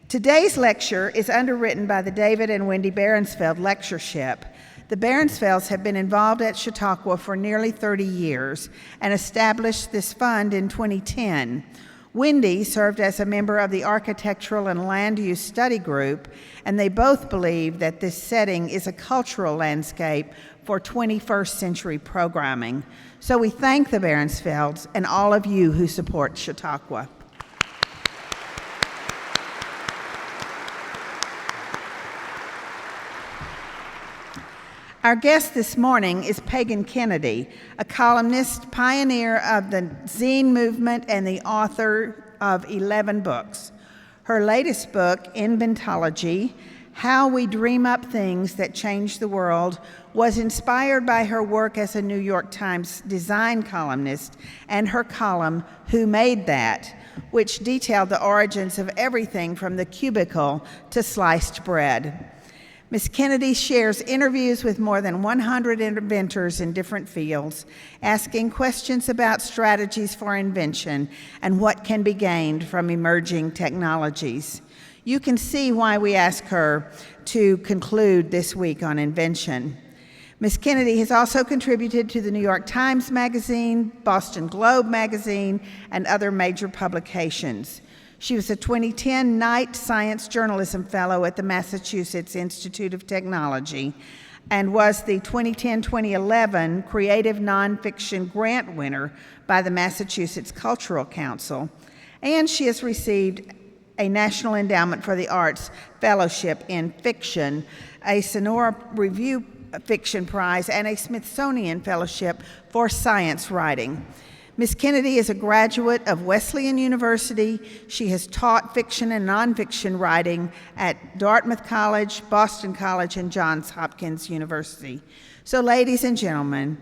Today's lecture is underwritten by the David and Wendy Behrensfeld Lectureship. The Behrensfelds have been involved at Chautauqua for nearly 30 years and established this fund in 2010. Wendy served as a member of the Architectural and Land Use Study Group, and they both believe that this setting is a cultural landscape for 21st century programming. So we thank the Behrensfelds and all of you who support Chautauqua. Our guest this morning is Pagan Kennedy, a columnist, pioneer of the zine movement, and the author of 11 books. Her latest book, Inventology, How We Dream Up Things That Change the World, was inspired by her work as a New York Times design columnist and her column, Who Made That?, which detailed the origins of everything from the cubicle to sliced bread. Ms. Kennedy shares interviews with more than 100 inventors in different fields, asking questions about strategies for invention and what can be gained from emerging technologies. You can see why we ask her to conclude this week on invention. Ms. Kennedy has also contributed to the New York Times Magazine, Boston Globe Magazine, and other major publications. She was a 2010 Knight Science Journalism Fellow at the Massachusetts Institute of Technology and was the 2010-2011 Creative Nonfiction Grant winner by the Massachusetts Cultural Council. And she has received a National Endowment for the Arts Fellowship in Fiction, a Sonora Review Fiction Prize, and a Smithsonian Fellowship for Science Writing. Ms. Kennedy is a graduate of Wesleyan University. She has taught fiction and nonfiction writing at Dartmouth College, Boston College, and Johns Hopkins University. So, ladies and gentlemen,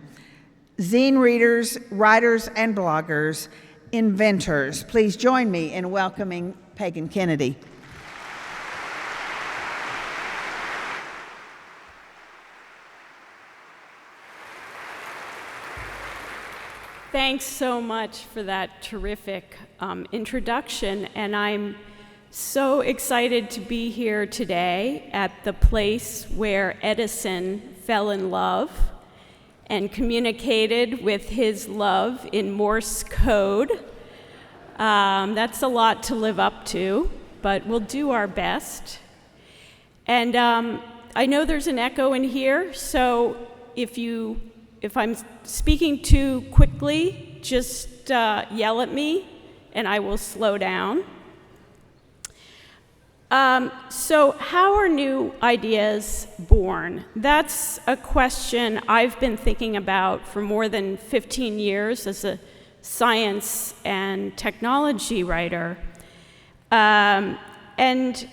zine readers, writers, and bloggers, inventors, please join me in welcoming Pagan Kennedy. Thanks so much for that terrific introduction, and I'm so excited to be here today at the place where Edison fell in love and communicated with his love in Morse code. That's a lot to live up to, but we'll do our best. And I know there's an echo in here, so if I'm speaking too quickly, just yell at me and I will slow down. So how are new ideas born? That's a question I've been thinking about for more than 15 years as a science and technology writer. And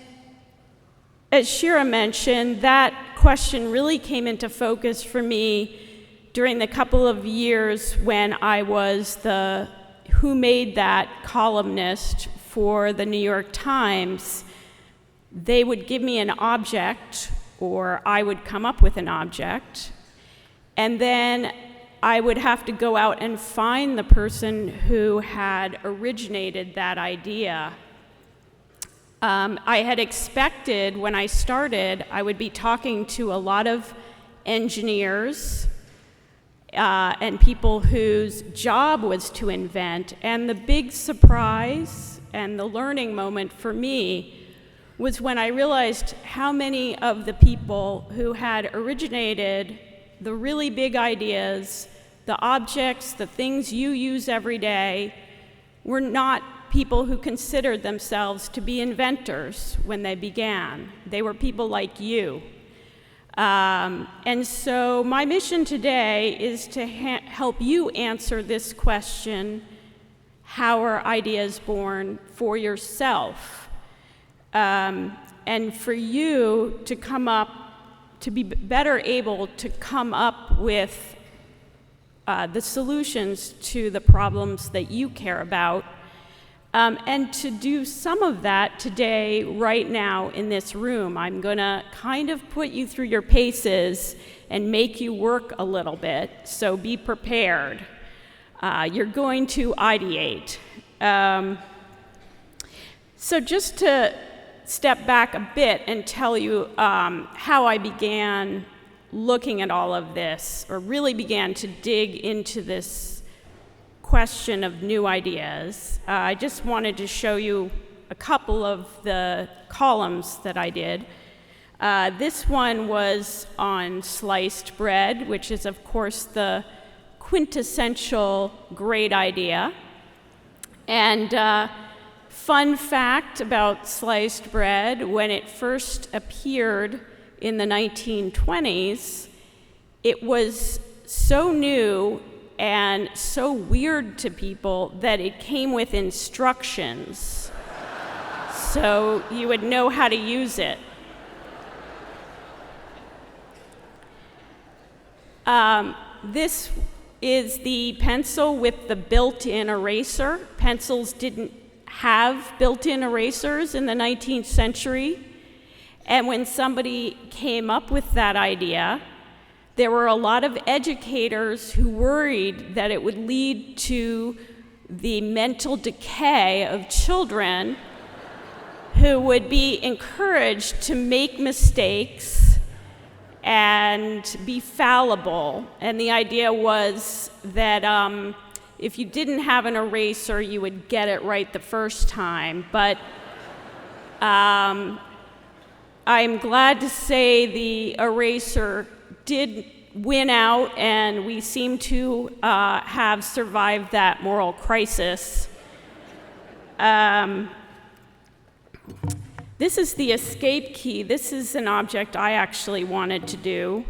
as Shira mentioned, that question really came into focus for me during the couple of years when I was the Who Made That columnist for the New York Times. They would give me an object, or I would come up with an object, and then I would have to go out and find the person who had originated that idea. I had expected when I started, I would be talking to a lot of engineers, and people whose job was to invent. And the big surprise and the learning moment for me was when I realized how many of the people who had originated the really big ideas, the objects, the things you use every day, were not people who considered themselves to be inventors when they began. They were people like you. And so my mission today is to help you answer this question: how are ideas born, for yourself? And for you to to be better able to come up with the solutions to the problems that you care about. And to do some of that today, right now in this room. I'm going to kind of put you through your paces and make you work a little bit, so be prepared. You're going to ideate. So just to step back a bit and tell you how I began looking at all of this, or really began to dig into this question of new ideas. I just wanted to show you a couple of the columns that I did. This one was on sliced bread, which is, of course, the quintessential great idea. And fun fact about sliced bread, when it first appeared in the 1920s, it was so new and so weird to people that it came with instructions, so you would know how to use it. This is the pencil with the built-in eraser. Pencils didn't have built-in erasers in the 19th century. And when somebody came up with that idea, there were a lot of educators who worried that it would lead to the mental decay of children who would be encouraged to make mistakes and be fallible. And the idea was that if you didn't have an eraser, you would get it right the first time. But I'm glad to say the eraser did win out, and we seem to have survived that moral crisis. This is the escape key. This is an object I actually wanted to do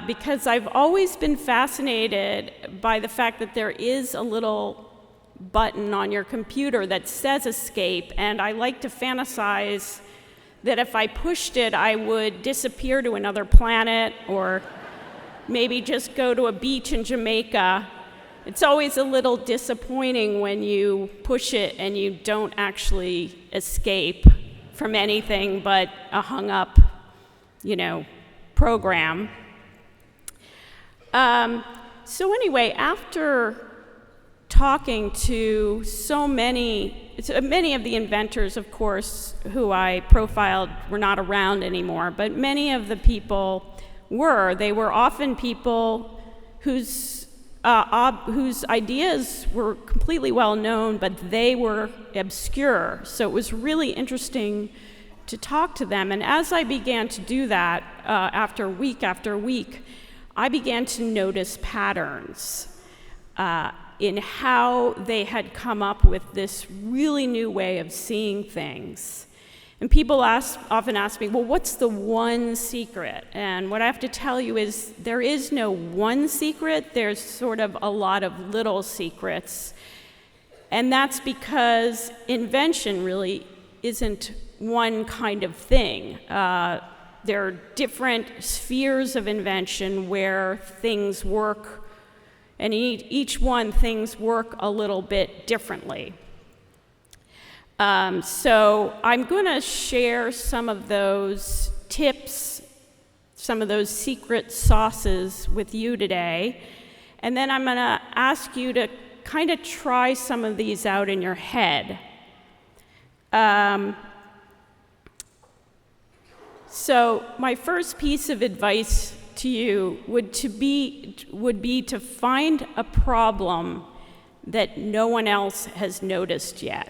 because I've always been fascinated by the fact that there is a little button on your computer that says escape, and I like to fantasize that if I pushed it, I would disappear to another planet or maybe just go to a beach in Jamaica. It's always a little disappointing when you push it and you don't actually escape from anything but a hung-up, program. So anyway, after talking to so many of the inventors, of course, who I profiled were not around anymore, but many of the people were. They were often people whose ideas were completely well known, but they were obscure. So it was really interesting to talk to them. And as I began to do that, after week, I began to notice patterns in how they had come up with this really new way of seeing things. And people often ask me, well, what's the one secret? And what I have to tell you is there is no one secret. There's sort of a lot of little secrets. And that's because invention really isn't one kind of thing. There are different spheres of invention where things work, and each one things work a little bit differently. So I'm going to share some of those tips, some of those secret sauces with you today, and then I'm going to ask you to kind of try some of these out in your head. So my first piece of advice to you would be to find a problem that no one else has noticed yet.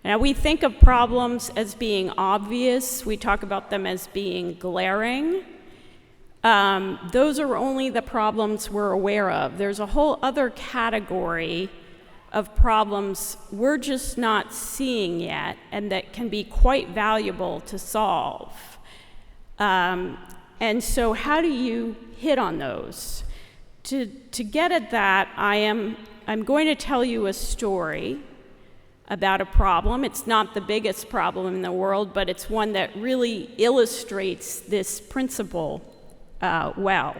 Now, we think of problems as being obvious. We talk about them as being glaring. Those are only the problems we're aware of. There's a whole other category of problems we're just not seeing yet, and that can be quite valuable to solve. And so how do you hit on those? To get at that, I'm going to tell you a story about a problem. It's not the biggest problem in the world, but it's one that really illustrates this principle well.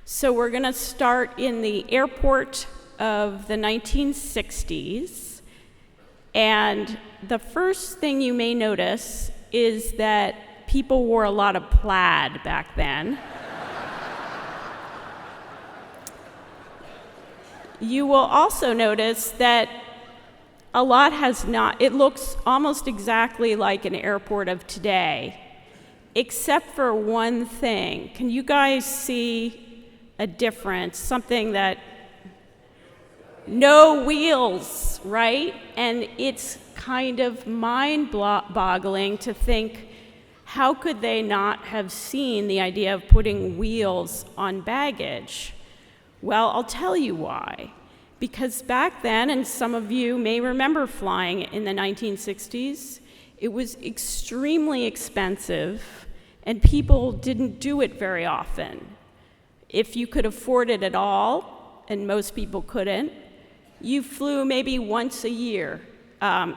So we're going to start in the airport of the 1960s, and the first thing you may notice is that people wore a lot of plaid back then. You will also notice that a lot has not. It looks almost exactly like an airport of today, except for one thing. Can you guys see a difference? Something that, no wheels, right? And it's kind of mind-boggling to think, how could they not have seen the idea of putting wheels on baggage? Well, I'll tell you why. Because back then, and some of you may remember flying in the 1960s, it was extremely expensive, and people didn't do it very often. If you could afford it at all, and most people couldn't, you flew maybe once a year.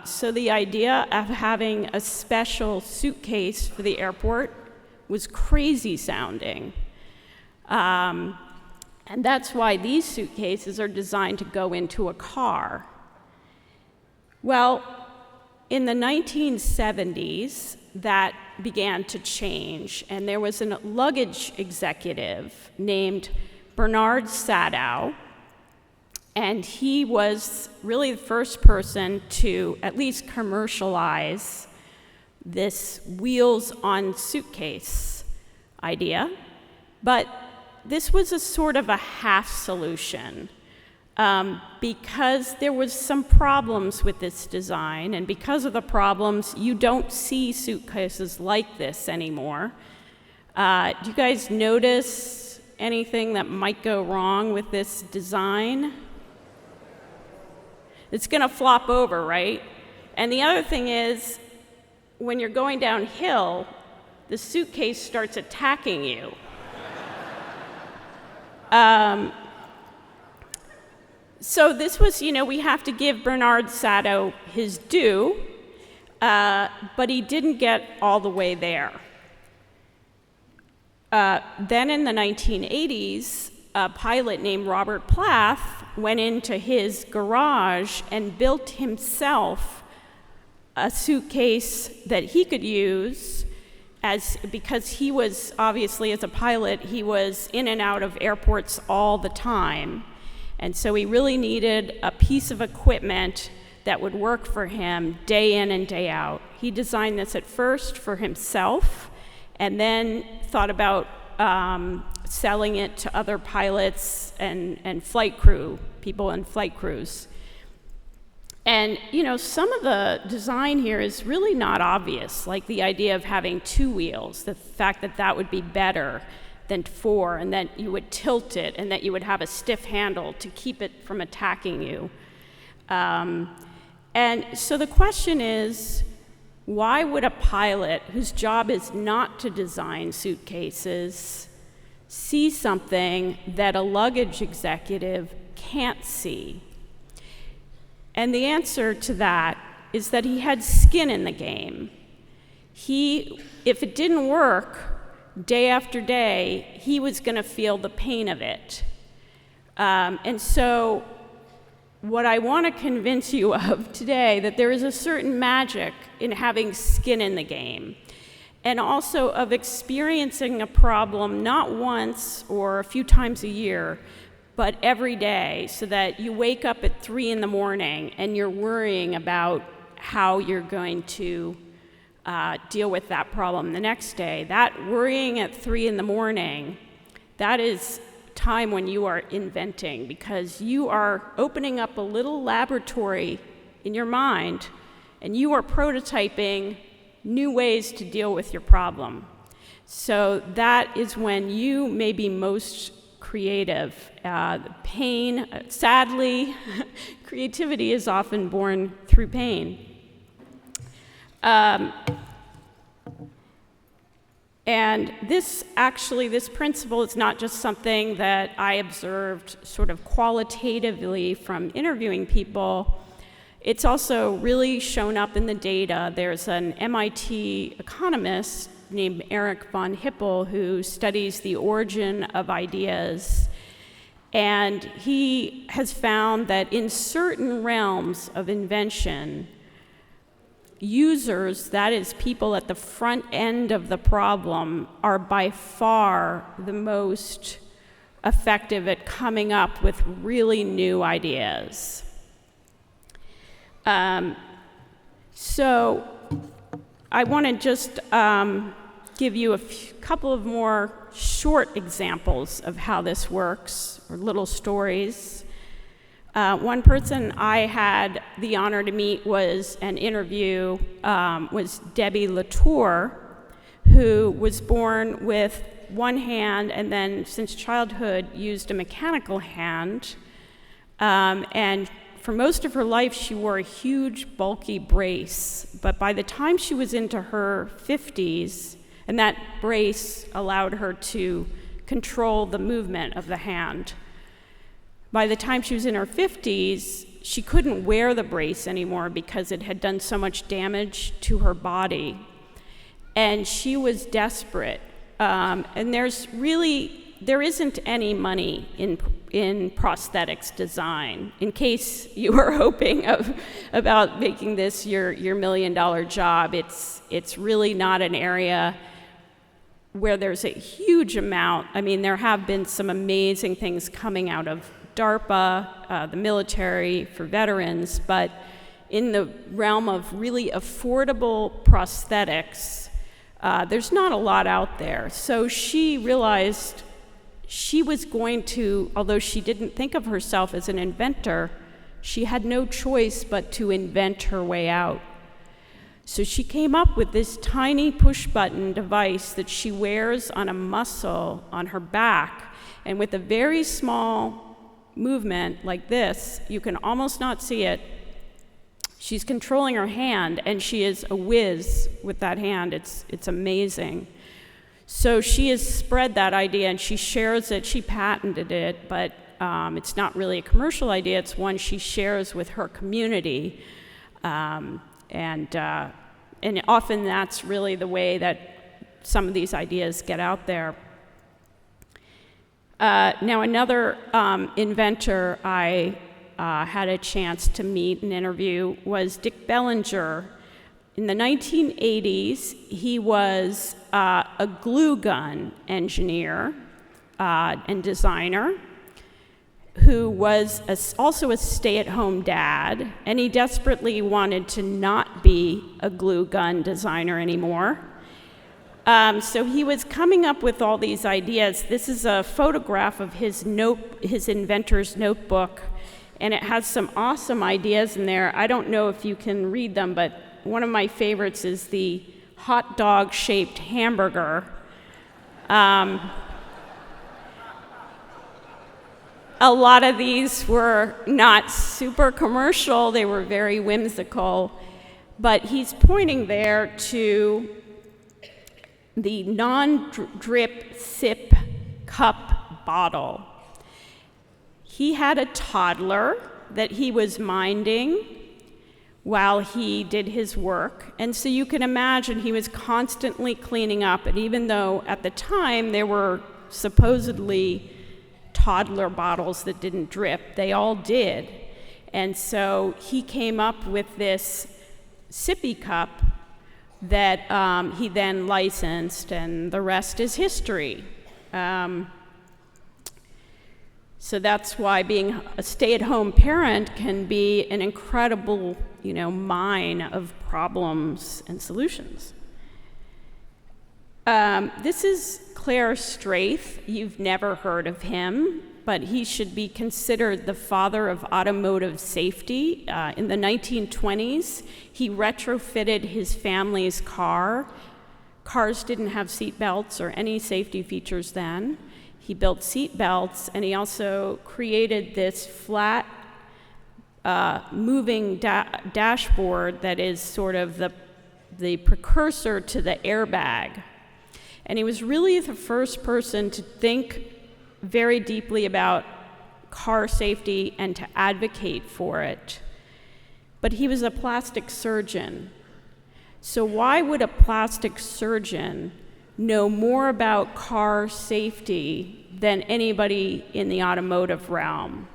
So the idea of having a special suitcase for the airport was crazy sounding. And that's why these suitcases are designed to go into a car. Well, in the 1970s, that began to change, and there was a luggage executive named Bernard Sadow, and he was really the first person to at least commercialize this wheels on suitcase idea. But this was a sort of a half solution because there was some problems with this design, and because of the problems, you don't see suitcases like this anymore. Do you guys notice anything that might go wrong with this design? It's gonna flop over, right? And the other thing is, when you're going downhill, the suitcase starts attacking you. So this was, we have to give Bernard Sadow his due, but he didn't get all the way there. Then in the 1980s, a pilot named Robert Plath went into his garage and built himself a suitcase that he could use because he was, obviously as a pilot, he was in and out of airports all the time. And so he really needed a piece of equipment that would work for him day in and day out. He designed this at first for himself, and then thought about selling it to other pilots and flight crew, people in flight crews. And, some of the design here is really not obvious, like the idea of having two wheels, the fact that that would be better than four, and that you would tilt it, and that you would have a stiff handle to keep it from attacking you. And so the question is, why would a pilot whose job is not to design suitcases see something that a luggage executive can't see? And the answer to that is that he had skin in the game. If it didn't work day after day, he was going to feel the pain of it. And so what I want to convince you of today, that there is a certain magic in having skin in the game, and also of experiencing a problem not once or a few times a year, but every day, so that you wake up at 3 in the morning and you're worrying about how you're going to deal with that problem the next day. That worrying at 3 in the morning, that is time when you are inventing, because you are opening up a little laboratory in your mind and you are prototyping new ways to deal with your problem. So that is when you may be most creative. Pain, sadly, creativity is often born through pain. And this principle is not just something that I observed sort of qualitatively from interviewing people. It's also really shown up in the data. There's an MIT economist named Eric von Hippel who studies the origin of ideas. And he has found that in certain realms of invention, users, that is people at the front end of the problem, are by far the most effective at coming up with really new ideas. So I want to just give you a couple of more short examples of how this works, or little stories. One person I had the honor to meet was was Debbie Latour, who was born with one hand and then since childhood used a mechanical hand. And for most of her life, she wore a huge, bulky brace. But by the time she was into her 50s, and that brace allowed her to control the movement of the hand. By the time she was in her 50s, she couldn't wear the brace anymore because it had done so much damage to her body. And she was desperate. And there isn't any money in prosthetics design. In case you were hoping about making this your $1 million job, it's really not an area where there's a huge amount. I mean, there have been some amazing things coming out of DARPA, the military, for veterans, but in the realm of really affordable prosthetics, there's not a lot out there. So she realized she was going to, although she didn't think of herself as an inventor, she had no choice but to invent her way out. So she came up with this tiny push-button device that she wears on a muscle on her back, and with a very small movement like this, you can almost not see it. She's controlling her hand, and she is a whiz with that hand. It's amazing. So she has spread that idea, and she shares it. She patented it, but it's not really a commercial idea. It's one she shares with her community. And often that's really the way that some of these ideas get out there. Now, another inventor I had a chance to meet and interview was Dick Bellinger. In the 1980s, he was a glue gun engineer and designer who was also a stay-at-home dad, and he desperately wanted to not be a glue gun designer anymore. So he was coming up with all these ideas. This is a photograph of his inventor's notebook, and it has some awesome ideas in there. I don't know if you can read them, but one of my favorites is the hot dog-shaped hamburger. A lot of these were not super commercial. They were very whimsical. But he's pointing there to the non-drip sip cup bottle. He had a toddler that he was minding while he did his work. And so you can imagine he was constantly cleaning up. And even though at the time there were supposedly toddler bottles that didn't drip, they all did. And so he came up with this sippy cup that he then licensed, and the rest is history. So that's why being a stay-at-home parent can be an incredible, mine of problems and solutions. This is Claire Straith. You've never heard of him, but he should be considered the father of automotive safety. In the 1920s, he retrofitted his family's car. Cars didn't have seat belts or any safety features then. He built seat belts, and he also created this flat moving dashboard that is sort of the precursor to the airbag. And he was really the first person to think very deeply about car safety and to advocate for it. But he was a plastic surgeon. So why would a plastic surgeon know more about car safety than anybody in the automotive realm?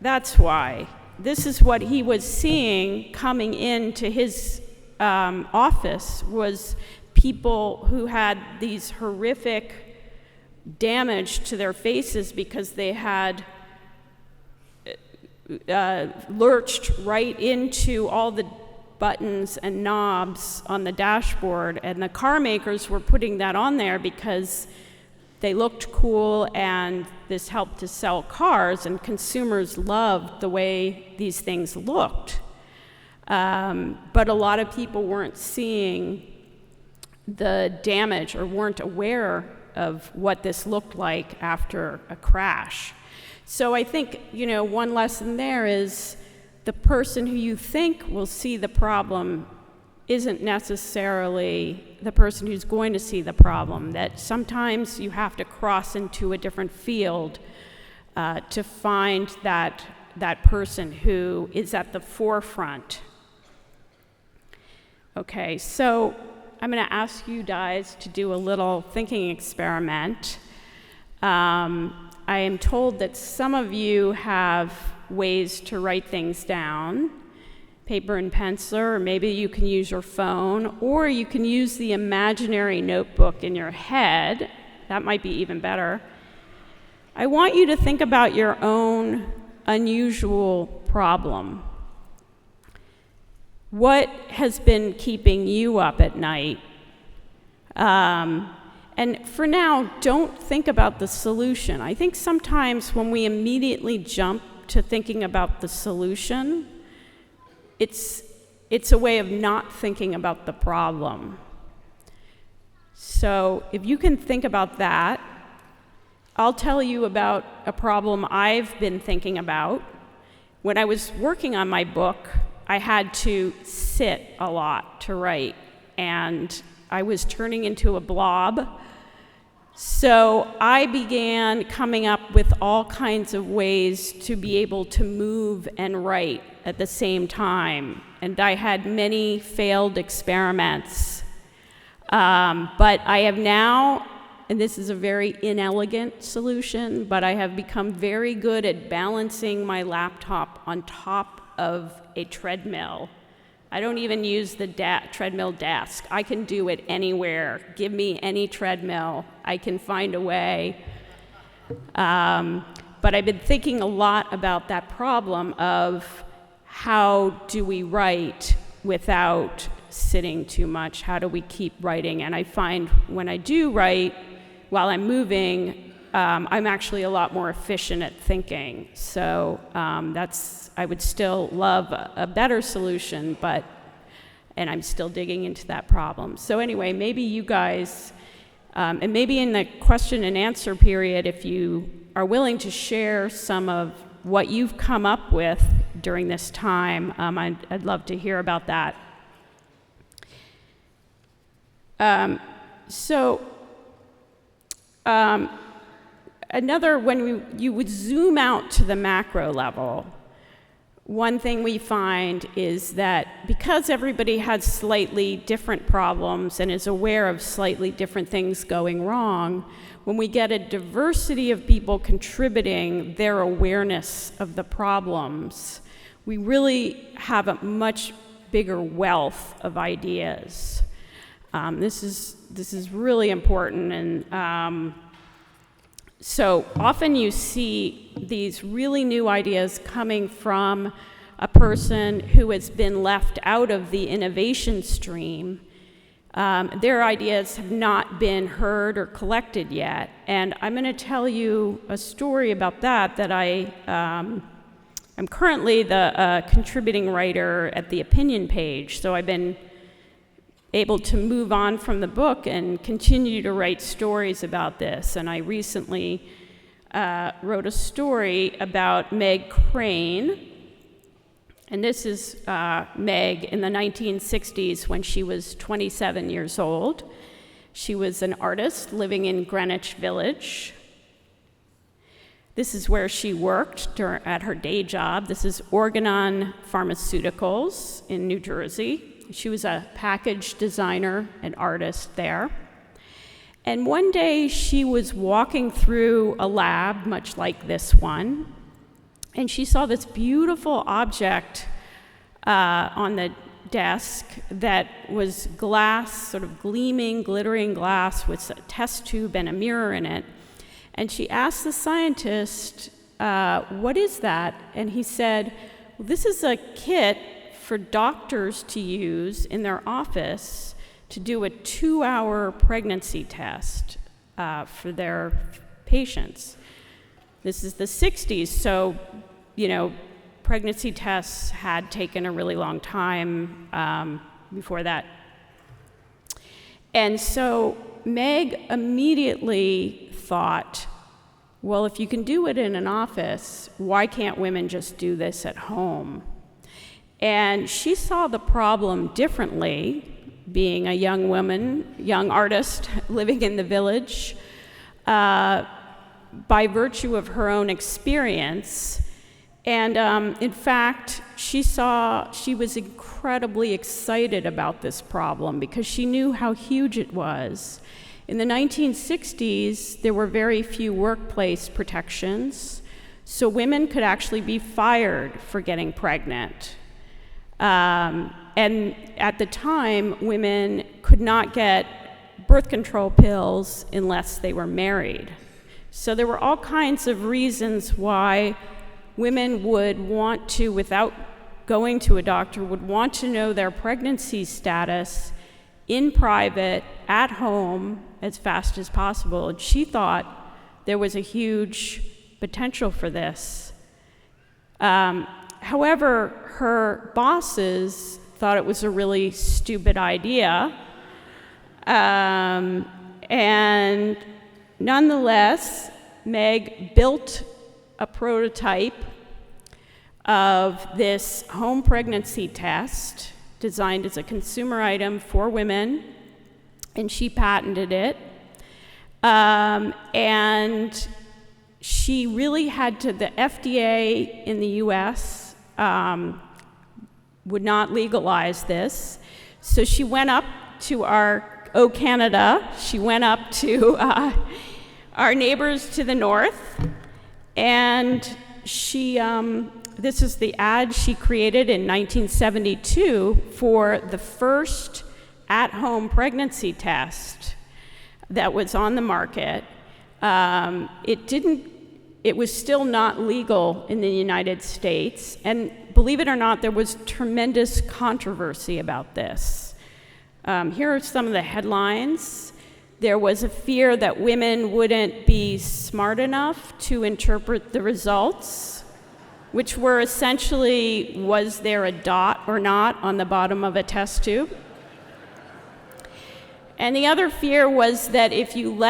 That's why. This is what he was seeing coming into his office, was people who had these horrific damage to their faces because they had lurched right into all the buttons and knobs on the dashboard, and the car makers were putting that on there because they looked cool and this helped to sell cars, and consumers loved the way these things looked. But a lot of people weren't seeing the damage or weren't aware of what this looked like after a crash. So I think, one lesson there is the person who you think will see the problem isn't necessarily the person who's going to see the problem, that sometimes you have to cross into a different field to find that person who is at the forefront. Okay, so I'm going to ask you guys to do a little thinking experiment. I am told that some of you have ways to write things down, paper and pencil, or maybe you can use your phone, or you can use the imaginary notebook in your head. That might be even better. I want you to think about your own unusual problem. What has been keeping you up at night? And for now, don't think about the solution. I think sometimes when we immediately jump to thinking about the solution, it's a way of not thinking about the problem. So if you can think about that, I'll tell you about a problem I've been thinking about. When I was working on my book, I had to sit a lot to write, and I was turning into a blob. So I began coming up with all kinds of ways to be able to move and write at the same time. And I had many failed experiments. But I have now, and this is a very inelegant solution, but I have become very good at balancing my laptop on top of a treadmill. I don't even use the treadmill desk. I can do it anywhere. Give me any treadmill. I can find a way. But I've been thinking a lot about that problem of how do we write without sitting too much? How do we keep writing? And I find when I do write while I'm moving, I'm actually a lot more efficient at thinking. So I would still love a better solution, and I'm still digging into that problem. So anyway, maybe you guys, and maybe in the question and answer period, if you are willing to share some of what you've come up with during this time, I'd love to hear about that. When you would zoom out to the macro level, one thing we find is that because everybody has slightly different problems and is aware of slightly different things going wrong, when we get a diversity of people contributing their awareness of the problems, we really have a much bigger wealth of ideas. This is really important, and so often you see these really new ideas coming from a person who has been left out of the innovation stream. Their ideas have not been heard or collected yet. And I'm going to tell you a story about that I'm currently the contributing writer at the opinion page, so I've been able to move on from the book and continue to write stories about this. And I recently wrote a story about Meg Crane. And this is Meg in the 1960s when she was 27 years old. She was an artist living in Greenwich Village. This is where she worked at her day job. This is Organon Pharmaceuticals in New Jersey. She was a package designer and artist there. And one day she was walking through a lab, much like this one, and she saw this beautiful object on the desk that was glass, sort of gleaming, glittering glass with a test tube and a mirror in it. And she asked the scientist, what is that? And he said, well, this is a kit for doctors to use in their office to do a 2-hour pregnancy test for their patients. This is the 60s, so, pregnancy tests had taken a really long time before that. And so Meg immediately thought, well, if you can do it in an office, why can't women just do this at home? And she saw the problem differently, being a young woman, young artist living in the village, by virtue of her own experience. And in fact, she was incredibly excited about this problem because she knew how huge it was. In the 1960s, there were very few workplace protections, so women could actually be fired for getting pregnant. And at the time, women could not get birth control pills unless they were married. So there were all kinds of reasons why women would want to, without going to a doctor, would want to know their pregnancy status in private, at home, as fast as possible. And she thought there was a huge potential for this. However, her bosses thought it was a really stupid idea. And nonetheless, Meg built a prototype of this home pregnancy test designed as a consumer item for women, and she patented it. And she really had to, the FDA in the US would not legalize this. So she went up to Canada, she went up to our neighbors to the north, and she, this is the ad she created in 1972 for the first at-home pregnancy test that was on the market. It was still not legal in the United States, and believe it or not, there was tremendous controversy about this. Here are some of the headlines. There was a fear that women wouldn't be smart enough to interpret the results, which were essentially, was there a dot or not on the bottom of a test tube? And the other fear was that if you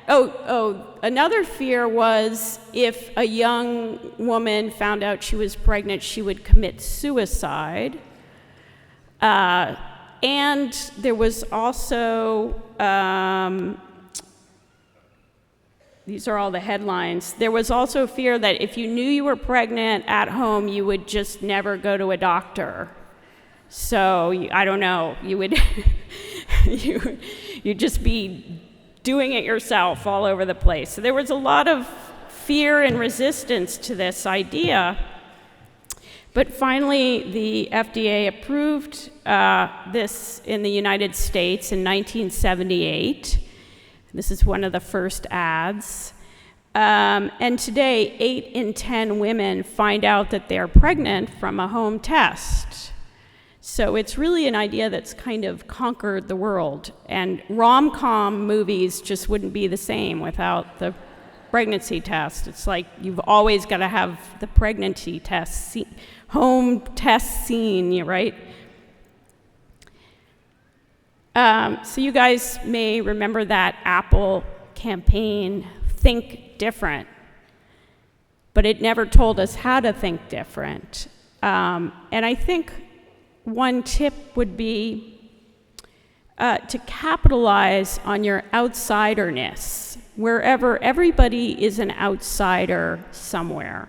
another fear was if a young woman found out she was pregnant, she would commit suicide. And there was also, these are all the headlines. There was also fear that if you knew you were pregnant at home, you would just never go to a doctor. So, I don't know, you would, you'd just be doing it yourself all over the place. So there was a lot of fear and resistance to this idea. But finally, the FDA approved this in the United States in 1978. This is one of the first ads. And today, 8 in 10 women find out that they're pregnant from a home test. So it's really an idea that's kind of conquered the world. And rom-com movies just wouldn't be the same without the pregnancy test. It's like you've always got to have the pregnancy test, home test scene, right? So you guys may remember that Apple campaign, Think Different, but it never told us how to think different. And I think one tip would be to capitalize on your outsiderness, wherever everybody is an outsider somewhere.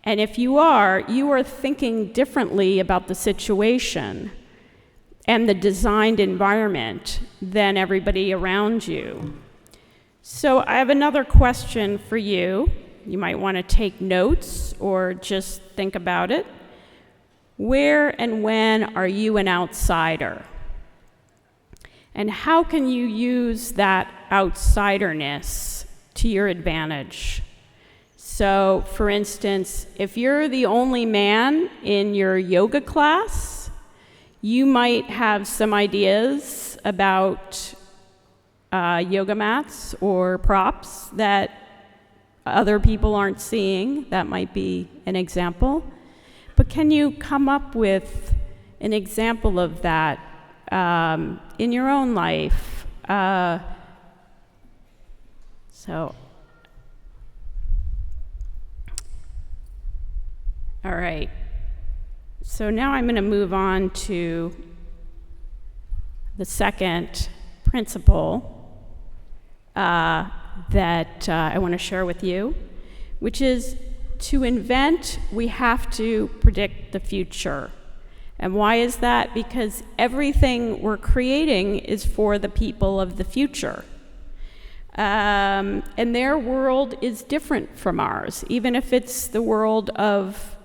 And if you are thinking differently about the situation and the designed environment than everybody around you. So I have another question for you. You might want to take notes or just think about it. Where and when are you an outsider? And how can you use that outsiderness to your advantage? So, for instance, if you're the only man in your yoga class, you might have some ideas about yoga mats or props that other people aren't seeing. That might be an example. But can you come up with an example of that in your own life? All right. So now I'm going to move on to the second principle that I want to share with you, which is to invent, we have to predict the future. And why is that? Because everything we're creating is for the people of the future. And their world is different from ours, even if it's the world of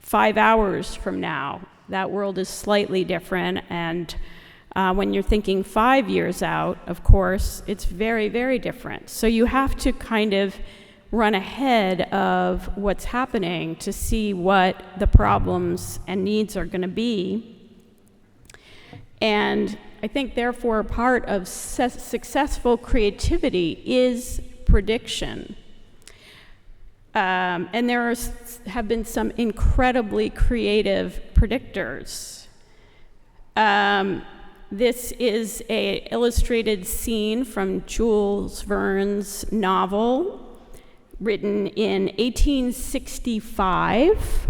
5 hours from now. That world is slightly different, and when you're thinking 5 years out, of course, it's very, very different. So you have to kind of run ahead of what's happening to see what the problems and needs are going to be. And I think, therefore, part of successful creativity is prediction. And there have been some incredibly creative predictors. This is an illustrated scene from Jules Verne's novel, written in 1865,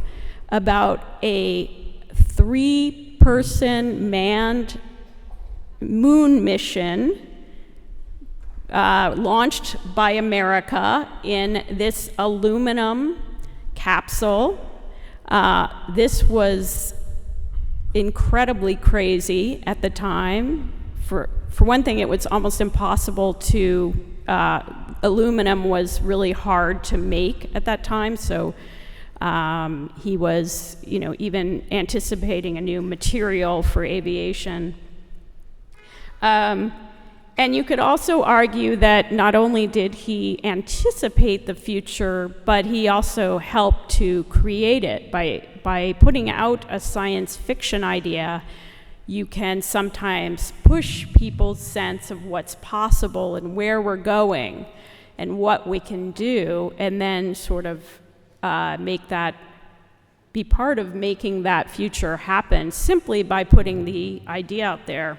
about a 3-person manned moon mission launched by America in this aluminum capsule. This was incredibly crazy at the time. For one thing, it was almost impossible to, aluminum was really hard to make at that time, so he was, even anticipating a new material for aviation. And you could also argue that not only did he anticipate the future, but he also helped to create it. By putting out a science fiction idea, you can sometimes push people's sense of what's possible and where we're going and what we can do, and then sort of make that be part of making that future happen simply by putting the idea out there.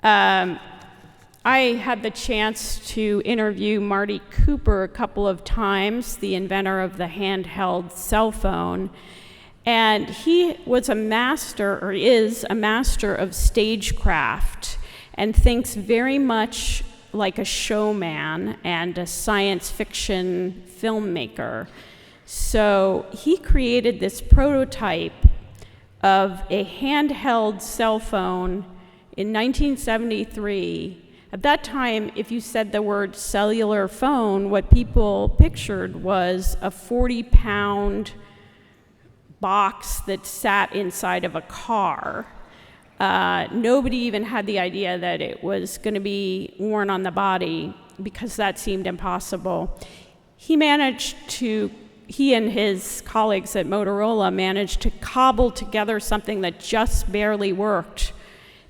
I had the chance to interview Marty Cooper a couple of times, the inventor of the handheld cell phone, and he was a master, or is a master of stagecraft, and thinks very much like a showman and a science fiction filmmaker. So he created this prototype of a handheld cell phone in 1973. At that time, if you said the word cellular phone, what people pictured was a 40-pound box that sat inside of a car. Nobody even had the idea that it was going to be worn on the body, because that seemed impossible. He and his colleagues at Motorola managed to cobble together something that just barely worked,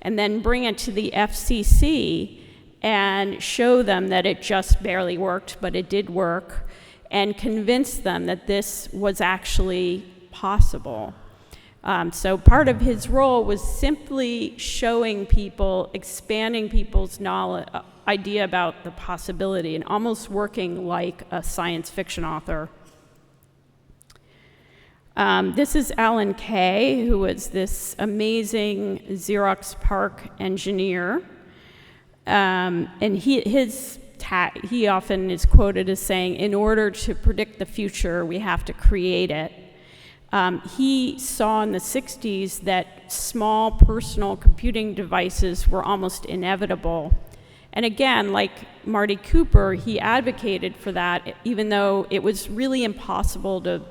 and then bring it to the FCC and show them that it just barely worked, but it did work, and convince them that this was actually possible. So part of his role was simply showing people, expanding people's knowledge, idea about the possibility, and almost working like a science fiction author. This is Alan Kay, who was this amazing Xerox PARC engineer. And he often is quoted as saying, in order to predict the future, we have to create it. He saw in the 60s that small personal computing devices were almost inevitable. And again, like Marty Cooper, he advocated for that, even though it was really impossible to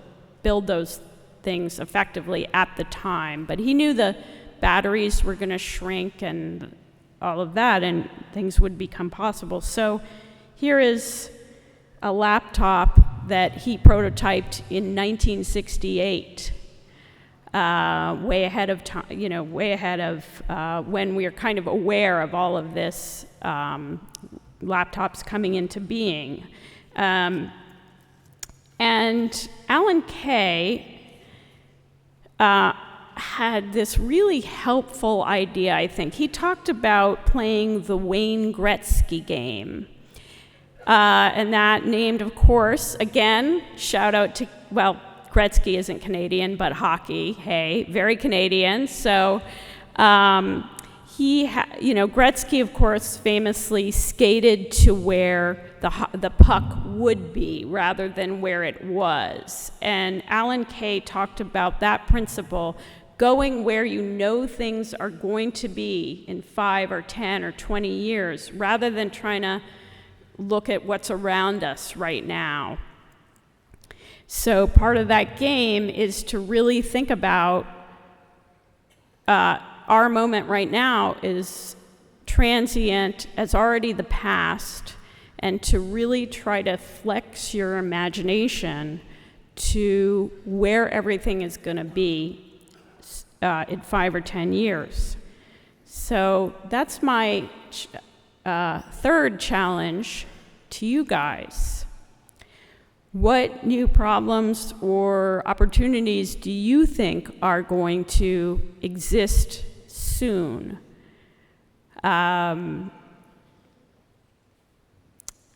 build those things effectively at the time. But he knew the batteries were going to shrink and all of that, and things would become possible. So here is a laptop that he prototyped in 1968, way ahead of time, way ahead of when we are kind of aware of all of this, laptops coming into being. And Alan Kay had this really helpful idea, I think. He talked about playing the Wayne Gretzky game. And that named, of course, again, shout out to, well, Gretzky isn't Canadian, but hockey, hey, very Canadian. So Gretzky, of course, famously skated to where the puck would be rather than where it was. And Alan Kay talked about that principle, going where you know things are going to be in 5 or 10 or 20 years, rather than trying to look at what's around us right now. So part of that game is to really think about our moment right now is transient as already the past, and to really try to flex your imagination to where everything is going to be in 5 or 10 years. So that's my third challenge to you guys. What new problems or opportunities do you think are going to exist soon?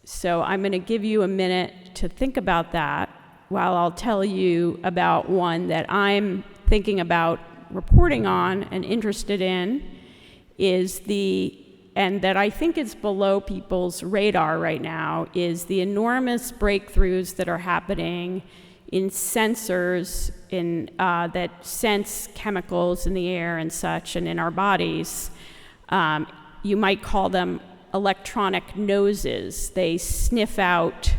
So I'm going to give you a minute to think about that while I'll tell you about one that I'm thinking about reporting on and interested in, and that I think is below people's radar right now, is the enormous breakthroughs that are happening in sensors that sense chemicals in the air and such, and in our bodies. You might call them electronic noses. They sniff out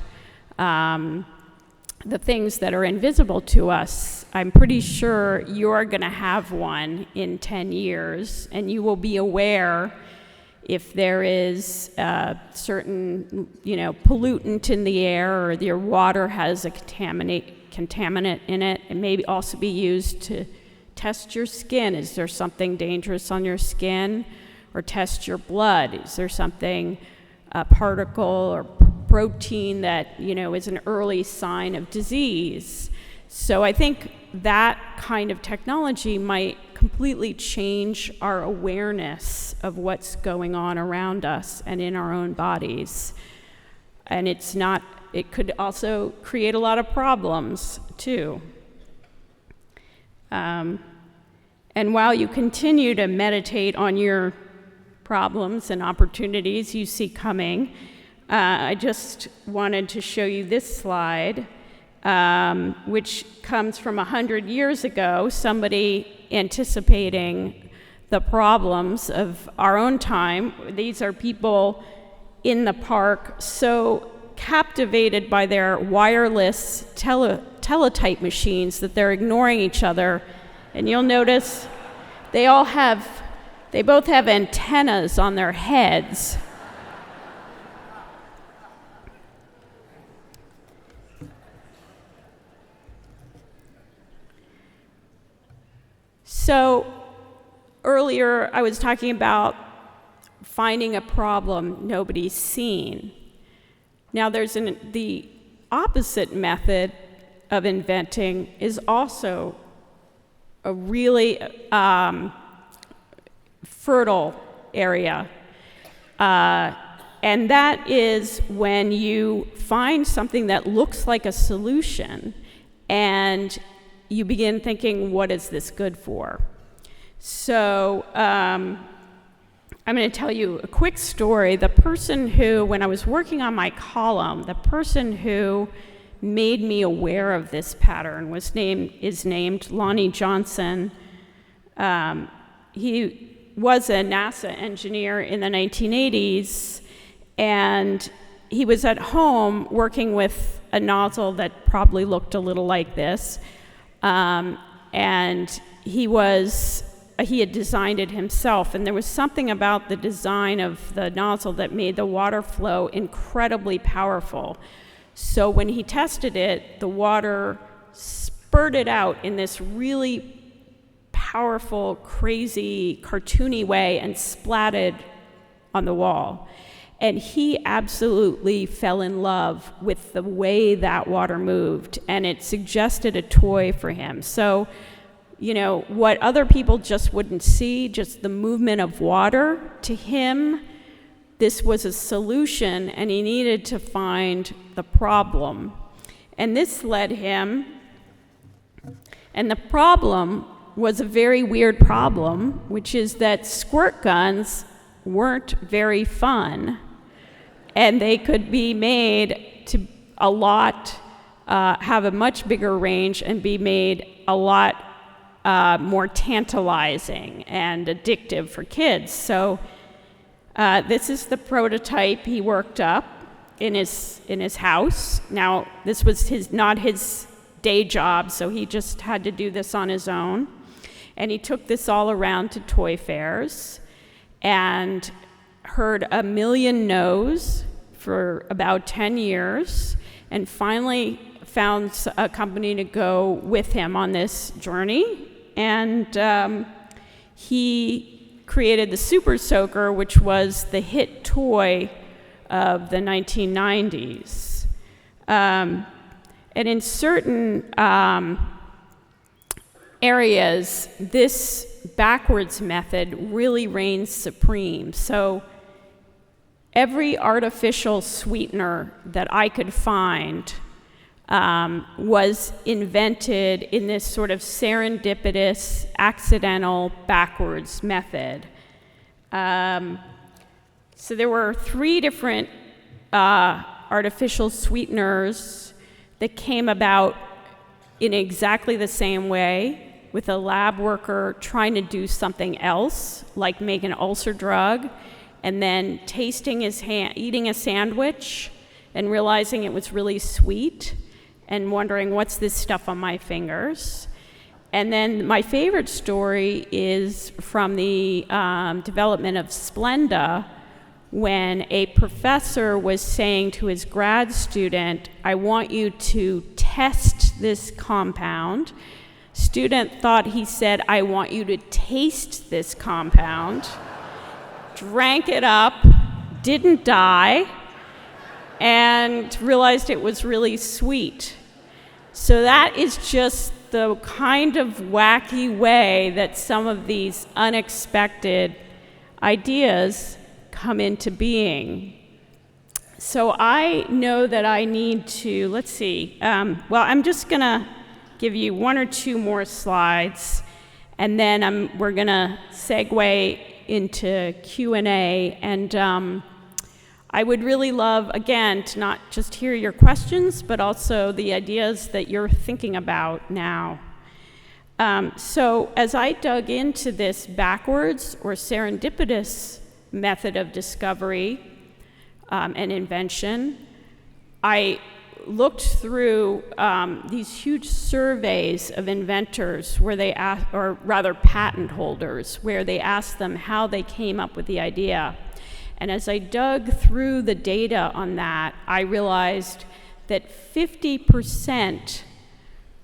the things that are invisible to us. I'm pretty sure you're going to have one in 10 years, and you will be aware if there is a certain, pollutant in the air, or your water has a contaminant in it. It may also be used to test your skin. Is there something dangerous on your skin? Or test your blood. Is there something, a particle or protein that, is an early sign of disease? So I think that kind of technology might completely change our awareness of what's going on around us and in our own bodies. And it could also create a lot of problems too. And while you continue to meditate on your problems and opportunities you see coming, I just wanted to show you this slide, which comes from 100 years ago, somebody anticipating the problems of our own time. These are people in the park so captivated by their wireless teletype machines that they're ignoring each other. And you'll notice they both have antennas on their heads. So earlier I was talking about finding a problem nobody's seen. Now there's the opposite method of inventing is also a really fertile area. And that is when you find something that looks like a solution and you begin thinking, what is this good for? So I'm going to tell you a quick story. The person who, when I was working on my column, the person who made me aware of this pattern is named Lonnie Johnson. He was a NASA engineer in the 1980s, and he was at home working with a nozzle that probably looked a little like this, and he had designed it himself, and there was something about the design of the nozzle that made the water flow incredibly powerful. So when he tested it, the water spurted out in this really powerful, crazy, cartoony way and splatted on the wall. And he absolutely fell in love with the way that water moved, and it suggested a toy for him. So, what other people just wouldn't see, just the movement of water, to him, this was a solution, and he needed to find the problem. And this led him, and the problem was a very weird problem, which is that squirt guns weren't very fun, and they could be made to have a much bigger range and be made a lot more tantalizing and addictive for kids. So this is the prototype he worked up in his house. Now, this was not his day job, so he just had to do this on his own. And he took this all around to toy fairs and heard a million no's for about 10 years, and finally found a company to go with him on this journey. And he created the Super Soaker, which was the hit toy of the 1990s. And in certain areas, this backwards method really reigns supreme. So every artificial sweetener that I could find was invented in this sort of serendipitous, accidental, backwards method. So there were 3 different artificial sweeteners that came about in exactly the same way, with a lab worker trying to do something else, like make an ulcer drug, and then eating a sandwich and realizing it was really sweet and wondering, what's this stuff on my fingers? And then my favorite story is from the development of Splenda, when a professor was saying to his grad student, I want you to test this compound. Student thought he said, I want you to taste this compound. Drank it up, didn't die, and realized it was really sweet. So that is just the kind of wacky way that some of these unexpected ideas come into being. So I know that I need to, I'm just going to give you 1 or 2 more slides, and then we're going to segue into Q&A, and I would really love, again, to not just hear your questions, but also the ideas that you're thinking about now. So as I dug into this backwards or serendipitous method of discovery and invention, I looked through these huge surveys of inventors where they or rather patent holders, where they asked them how they came up with the idea. And as I dug through the data on that, I realized that 50%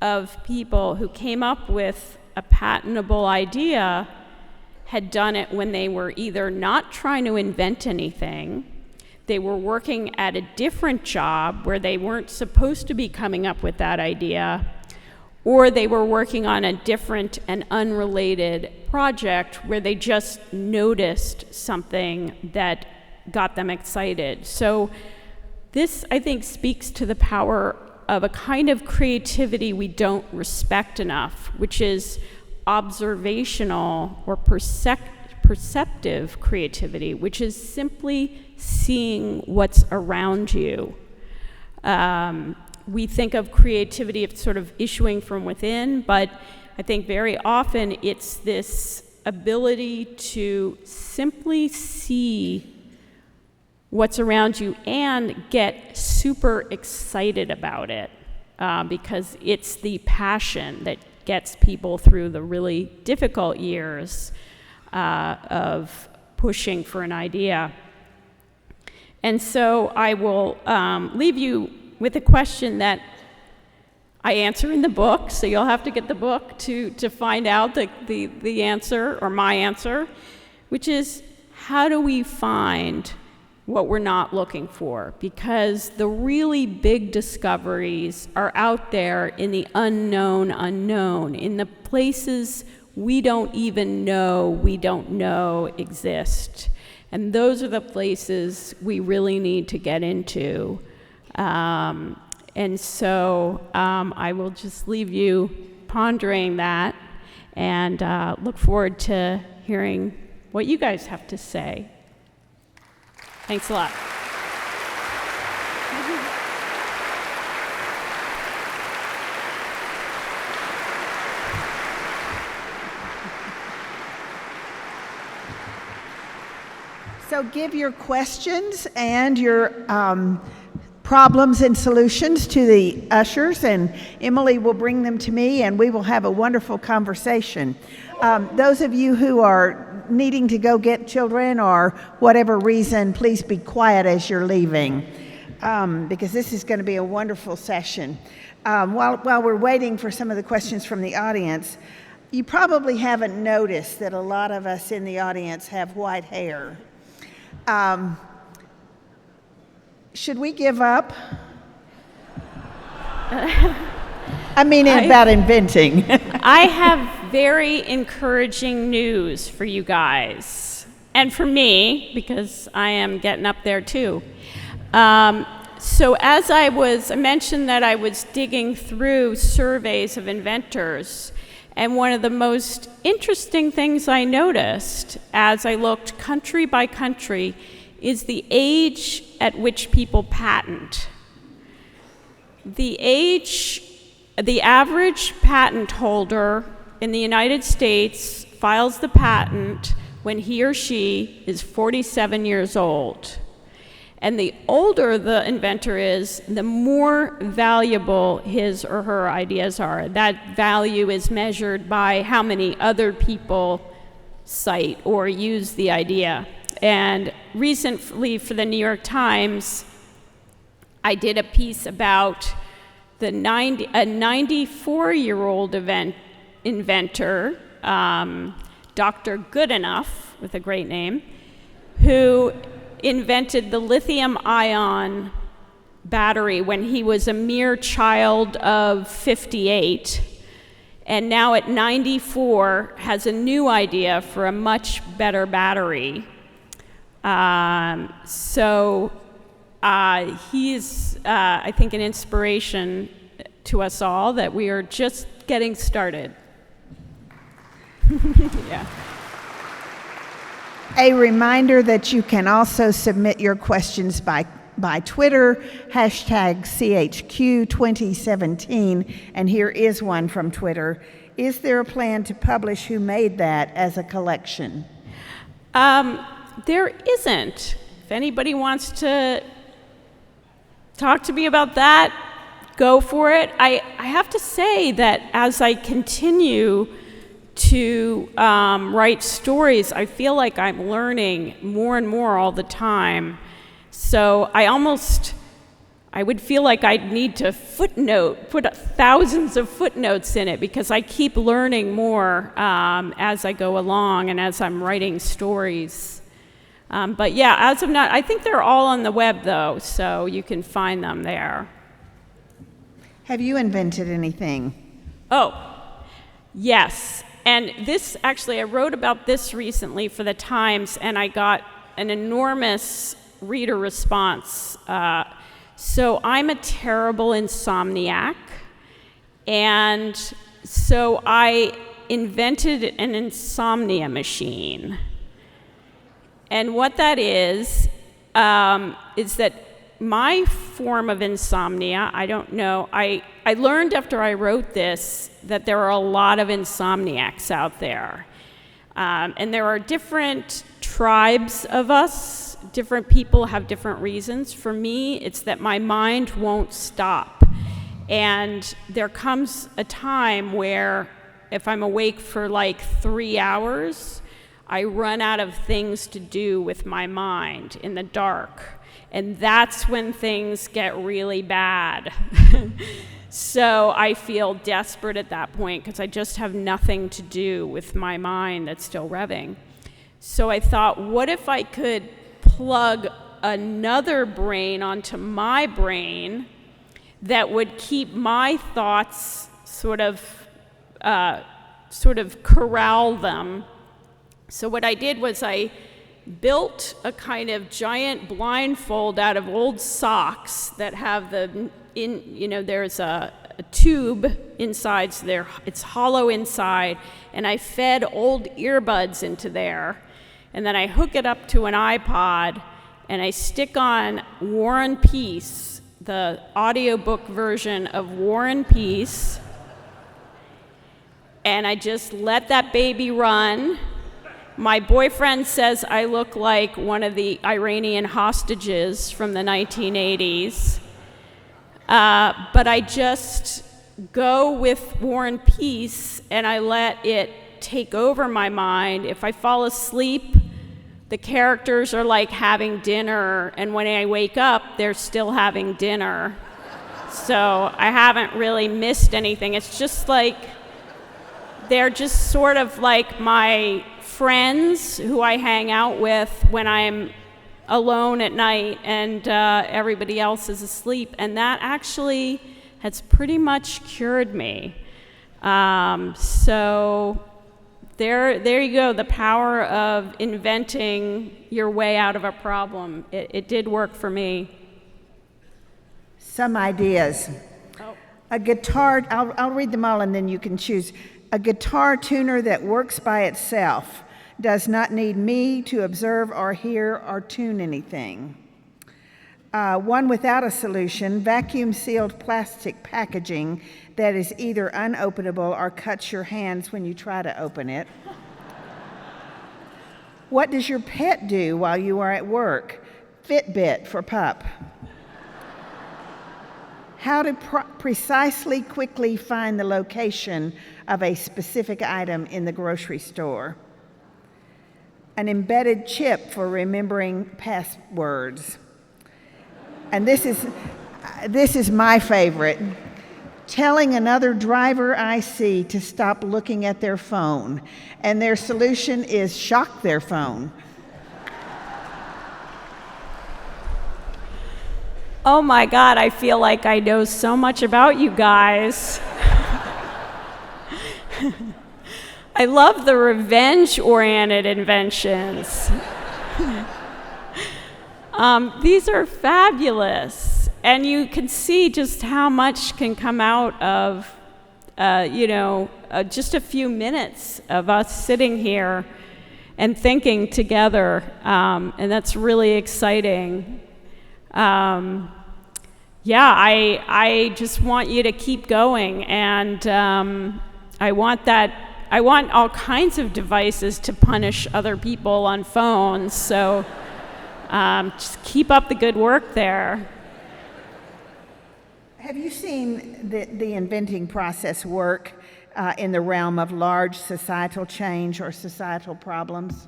of people who came up with a patentable idea had done it when they were either not trying to invent anything, they were working at a different job where they weren't supposed to be coming up with that idea, or they were working on a different and unrelated project where they just noticed something that got them excited. So this, I think, speaks to the power of a kind of creativity we don't respect enough, which is observational or perceptive creativity, which is simply seeing what's around you. We think of creativity as sort of issuing from within, but I think very often it's this ability to simply see what's around you and get super excited about it, because it's the passion that gets people through the really difficult years of pushing for an idea. And so I will leave you with a question that I answer in the book, so you'll have to get the book to find out the answer, or my answer, which is, how do we find what we're not looking for? Because the really big discoveries are out there in the unknown, in the places we don't even know exist. And those are the places we really need to get into. And so I will just leave you pondering that, and look forward to hearing what you guys have to say. Thanks a lot. So give your questions and your problems and solutions to the ushers, and Emily will bring them to me, and we will have a wonderful conversation. Those of you who are needing to go get children or whatever reason, please be quiet as you're leaving, because this is going to be a wonderful session. While we're waiting for some of the questions from the audience, you probably haven't noticed that a lot of us in the audience have white hair. Should we give up? I mean, about inventing. I have very encouraging news for you guys, and for me, because I am getting up there too. So as I mentioned that I was digging through surveys of inventors, and one of the most interesting things I noticed as I looked country by country is the age at which people patent. The average patent holder in the United States files the patent when he or she is 47 years old. And the older the inventor is, the more valuable his or her ideas are. That value is measured by how many other people cite or use the idea. And recently for the New York Times, I did a piece about a 94-year-old inventor, Dr. Goodenough, with a great name, who invented the lithium-ion battery when he was a mere child of 58, and now at 94 has a new idea for a much better battery. He's, I think, an inspiration to us all that we are just getting started. Yeah. A reminder that you can also submit your questions by Twitter, #CHQ2017, and here is one from Twitter. Is there a plan to publish Who Made That as a collection? There isn't. If anybody wants to talk to me about that, go for it. I have to say that as I continue to write stories, I feel like I'm learning more and more all the time. So I would feel like I'd need to put thousands of footnotes in it, because I keep learning more as I go along and as I'm writing stories. But yeah, as of now, I think they're all on the web though, so you can find them there. Have you invented anything? Oh, yes. And this, actually, I wrote about this recently for the Times, and I got an enormous reader response. So I'm a terrible insomniac, and so I invented an insomnia machine. And what that is that my form of insomnia, I don't know, I learned after I wrote this that there are a lot of insomniacs out there. And there are different tribes of us. Different people have different reasons. For me, it's that my mind won't stop. And there comes a time where if I'm awake for like 3 hours, I run out of things to do with my mind in the dark. And that's when things get really bad. So I feel desperate at that point because I just have nothing to do with my mind that's still revving. So I thought, what if I could plug another brain onto my brain that would keep my thoughts sort of corral them. So what I did was I built a kind of giant blindfold out of old socks that have there's a tube inside, so it's hollow inside, and I fed old earbuds into there, and then I hook it up to an iPod, and I stick on War and Peace, the audiobook version of War and Peace, and I just let that baby run. My boyfriend says I look like one of the Iranian hostages from the 1980s, but I just go with War and Peace, and I let it take over my mind. If I fall asleep, the characters are like having dinner, and when I wake up, they're still having dinner. So I haven't really missed anything. It's just like, they're just sort of like my friends who I hang out with when I'm alone at night and everybody else is asleep. And that actually has pretty much cured me. So there you go, the power of inventing your way out of a problem. It did work for me. Some ideas. Oh. A guitar, I'll read them all and then you can choose. A guitar tuner that works by itself, does not need me to observe or hear or tune anything. One without a solution, vacuum-sealed plastic packaging that is either unopenable or cuts your hands when you try to open it. What does your pet do while you are at work? Fitbit for pup. How to precisely quickly find the location of a specific item in the grocery store. An embedded chip for remembering passwords. And this is my favorite. Telling another driver I see to stop looking at their phone. And their solution is shock their phone. Oh my God, I feel like I know so much about you guys. I love the revenge-oriented inventions. These are fabulous, and you can see just how much can come out of, just a few minutes of us sitting here and thinking together, and that's really exciting. I just want you to keep going, and I want all kinds of devices to punish other people on phones, so just keep up the good work there. Have you seen the inventing process work in the realm of large societal change or societal problems?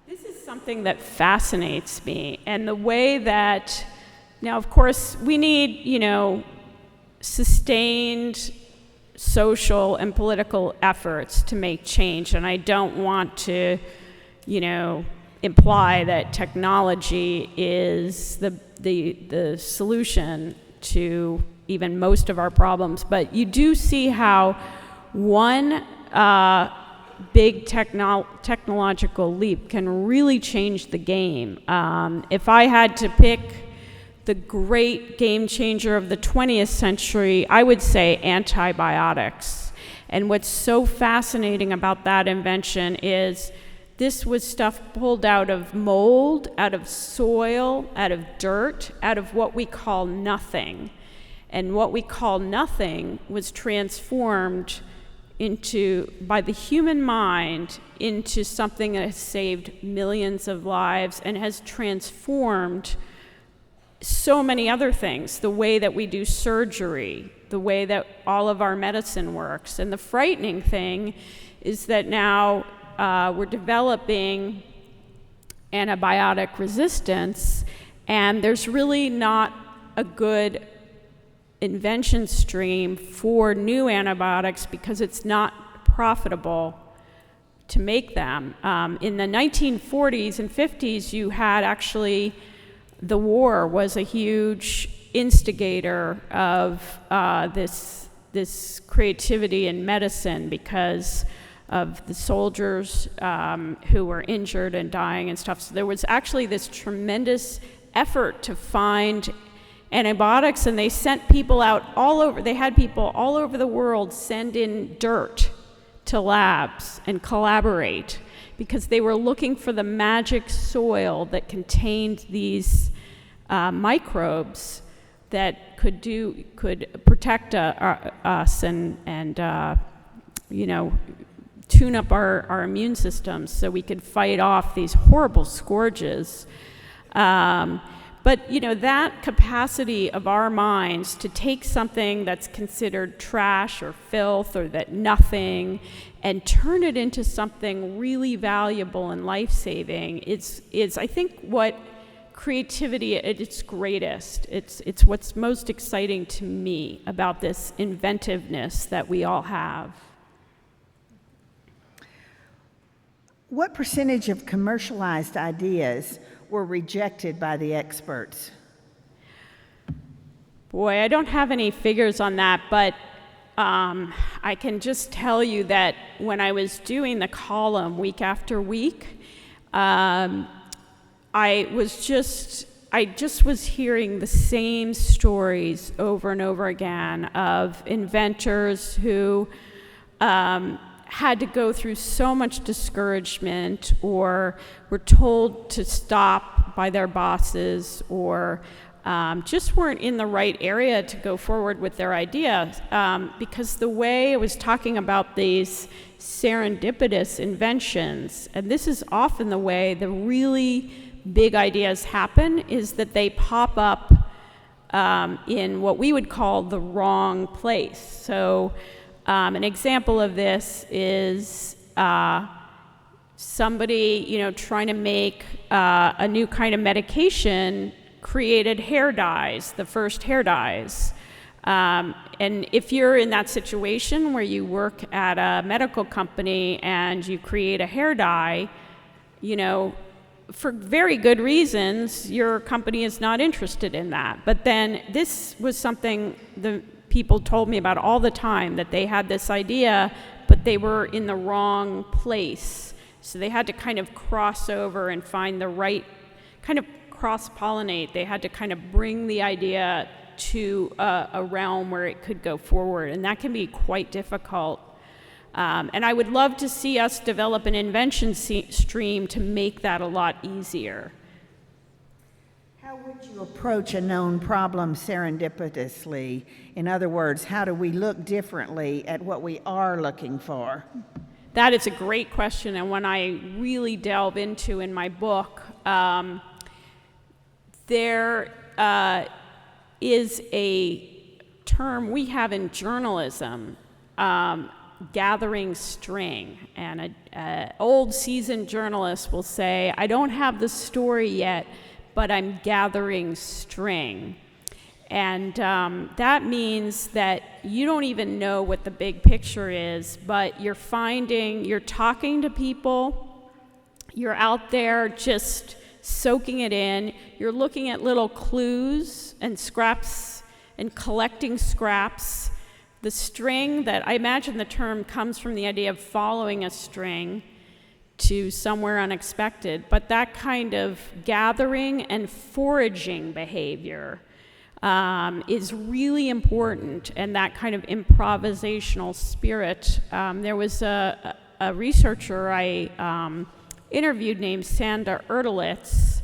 This is something that fascinates me, and the way that, now of course we need, sustained social and political efforts to make change, and I don't want to, imply that technology is the solution to even most of our problems, but you do see how one big technological leap can really change the game. If I had to pick the great game changer of the 20th century, I would say antibiotics. And what's so fascinating about that invention is this was stuff pulled out of mold, out of soil, out of dirt, out of what we call nothing. And what we call nothing was transformed by the human mind into something that has saved millions of lives and has transformed so many other things, the way that we do surgery, the way that all of our medicine works. And the frightening thing is that now we're developing antibiotic resistance, And there's really not a good invention stream for new antibiotics because it's not profitable to make them. In the 1940s and 50s, you had actually, the war was a huge instigator of this creativity in medicine because of the soldiers who were injured and dying and stuff. So there was actually this tremendous effort to find antibiotics, and they sent people out all over. They had people all over the world send in dirt to labs and collaborate because they were looking for the magic soil that contained these microbes that could protect us and tune up our immune systems so we could fight off these horrible scourges. But that capacity of our minds to take something that's considered trash or filth or that nothing and turn it into something really valuable and life-saving is I think what creativity at its greatest. It's what's most exciting to me about this inventiveness that we all have. What percentage of commercialized ideas were rejected by the experts? Boy, I don't have any figures on that, but I can just tell you that when I was doing the column week after week, I just was hearing the same stories over and over again of inventors who had to go through so much discouragement or were told to stop by their bosses or just weren't in the right area to go forward with their idea because the way I was talking about these serendipitous inventions, and this is often the way the really big ideas happen, is that they pop up in what we would call the wrong place. So an example of this is somebody, trying to make a new kind of medication created hair dyes, the first hair dyes. And if you're in that situation where you work at a medical company and you create a hair dye, for very good reasons, your company is not interested in that. But then this was something the people told me about all the time, that they had this idea, but they were in the wrong place. So they had to kind of cross over and find the right, kind of cross-pollinate. They had to kind of bring the idea to a realm where it could go forward, and that can be quite difficult. And I would love to see us develop an invention stream to make that a lot easier. How would you approach a known problem serendipitously? In other words, how do we look differently at what we are looking for? That is a great question, and one I really delve into in my book. There is a term we have in journalism, gathering string, and an old seasoned journalist will say, I don't have the story yet, but I'm gathering string. And that means that you don't even know what the big picture is, but you're talking to people, you're out there just soaking it in, you're looking at little clues and scraps and collecting scraps. The string, that I imagine the term comes from the idea of following a string to somewhere unexpected, but that kind of gathering and foraging behavior is really important, and that kind of improvisational spirit. There was a researcher I interviewed named Sanda Erdlitz,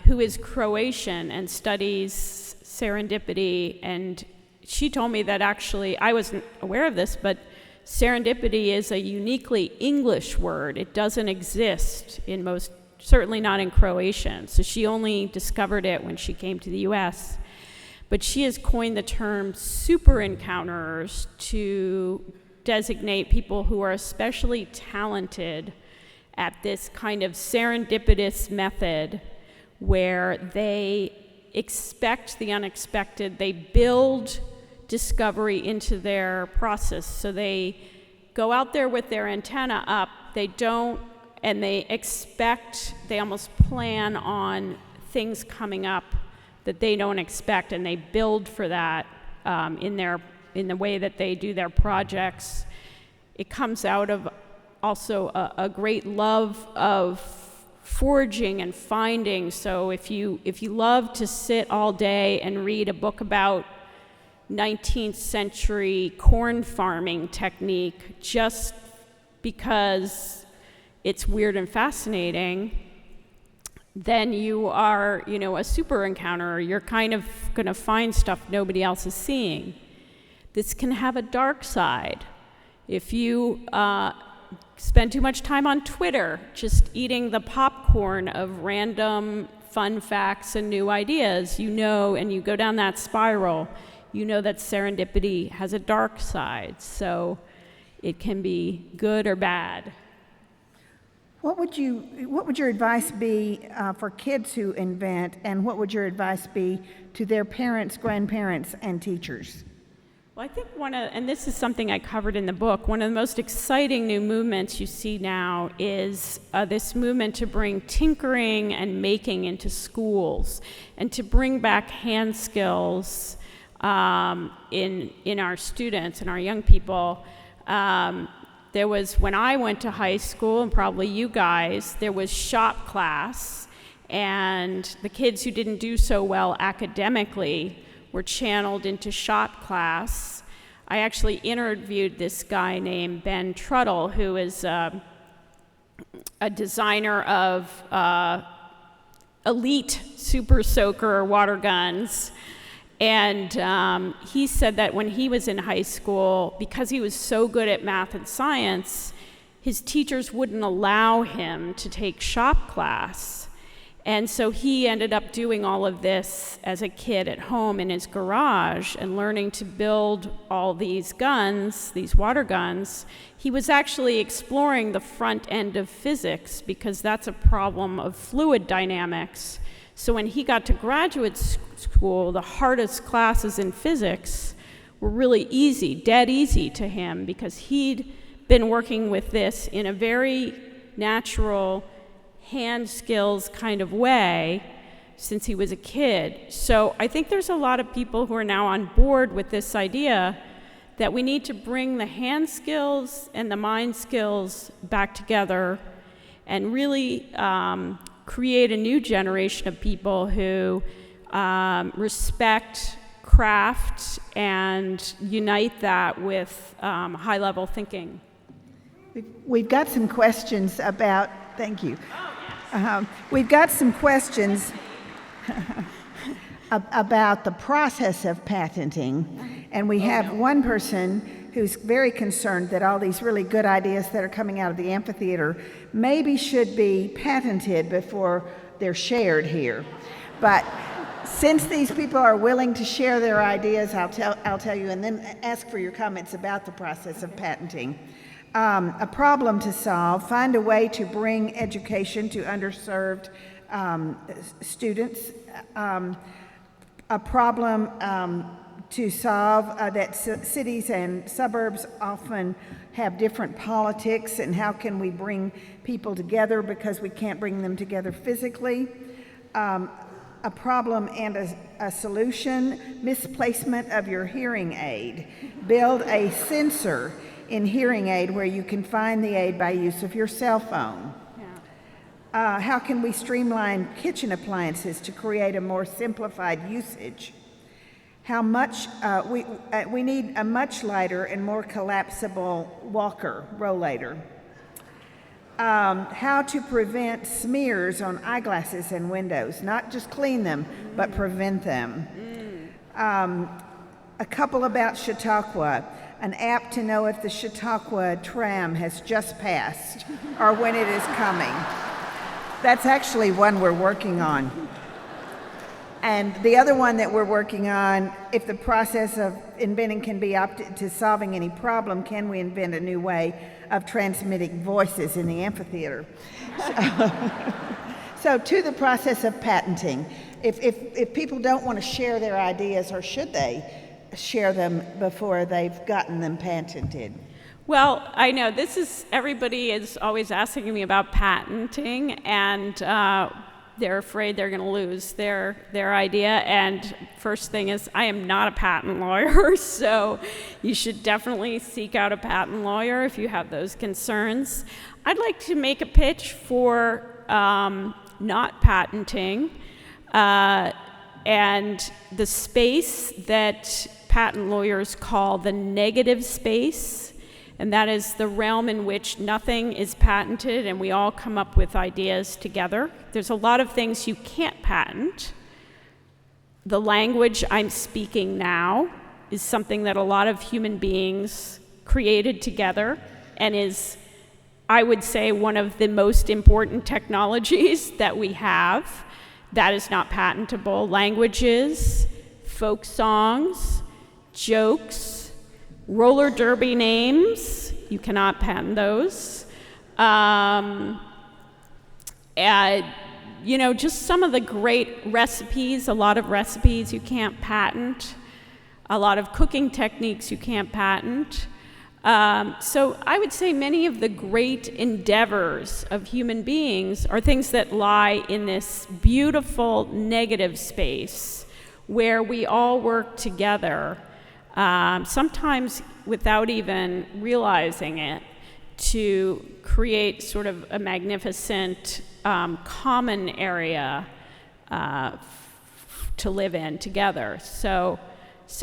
who is Croatian and studies serendipity, and she told me that actually, I wasn't aware of this, but serendipity is a uniquely English word. It doesn't exist in certainly not in Croatian. So she only discovered it when she came to the US. But she has coined the term super encounterers to designate people who are especially talented at this kind of serendipitous method where they expect the unexpected. They build discovery into their process. So they go out there with their antenna up. They almost plan on things coming up that they don't expect, and they build for that in the way that they do their projects. It comes out of also a great love of foraging and finding. So if you love to sit all day and read a book about 19th century corn farming technique just because it's weird and fascinating, then you are, a super encounterer. You're kind of going to find stuff nobody else is seeing. This can have a dark side. If you spend too much time on Twitter just eating the popcorn of random fun facts and new ideas, and you go down that spiral, that serendipity has a dark side. So it can be good or bad. What would your advice be for kids who invent, and what would your advice be to their parents, grandparents, and teachers? Well, I think and this is something I covered in the book, one of the most exciting new movements you see now is this movement to bring tinkering and making into schools, and to bring back hand skills in our students and our young people. There was, when I went to high school, and probably you guys, there was shop class, and the kids who didn't do so well academically were channeled into shop class. I actually interviewed this guy named Ben Truttle, who is a designer of elite super soaker water guns. And he said that when he was in high school, because he was so good at math and science, his teachers wouldn't allow him to take shop class. And so he ended up doing all of this as a kid at home in his garage and learning to build all these guns, these water guns. He was actually exploring the front end of physics, because that's a problem of fluid dynamics. So when he got to graduate school, the hardest classes in physics were really easy, dead easy to him, because he'd been working with this in a very natural, hand skills kind of way since he was a kid. So I think there's a lot of people who are now on board with this idea that we need to bring the hand skills and the mind skills back together and really create a new generation of people who respect craft and unite that with high-level thinking. We've got some questions about, thank you. We've got some questions about the process of patenting, and we have one person who's very concerned that all these really good ideas that are coming out of the amphitheater maybe should be patented before they're shared here. But since these people are willing to share their ideas, I'll tell you, and then ask for your comments about the process of patenting. A problem to solve: find a way to bring education to underserved students. A problem to solve that cities and suburbs often have different politics, and how can we bring people together because we can't bring them together physically. A problem and a solution: misplacement of your hearing aid. Build a sensor in hearing aid where you can find the aid by use of your cell phone. How can we streamline kitchen appliances to create a more simplified usage? How much we need a much lighter and more collapsible walker, rollator. How to prevent smears on eyeglasses and windows, not just clean them, but prevent them. A couple about Chautauqua: an app to know if the Chautauqua tram has just passed or when it is coming. That's actually one we're working on. And the other one that we're working on, if the process of inventing can be opted to solving any problem, can we invent a new way of transmitting voices in the amphitheater? So to the process of patenting, if people don't want to share their ideas, or should they share them before they've gotten them patented? Well, I know everybody is always asking me about patenting, and they're afraid they're going to lose their idea. And first thing is, I am not a patent lawyer, so you should definitely seek out a patent lawyer if you have those concerns. I'd like to make a pitch for not patenting, and the space that patent lawyers call the negative space, and that is the realm in which nothing is patented and we all come up with ideas together. There's a lot of things you can't patent. The language I'm speaking now is something that a lot of human beings created together and is, I would say, one of the most important technologies that we have. That is not patentable. Languages, folk songs, jokes, roller derby names, you cannot patent those. Just some of the great recipes, a lot of recipes you can't patent. A lot of cooking techniques you can't patent. So I would say many of the great endeavors of human beings are things that lie in this beautiful negative space where we all work together, sometimes without even realizing it, to create sort of a magnificent common area to live in together. So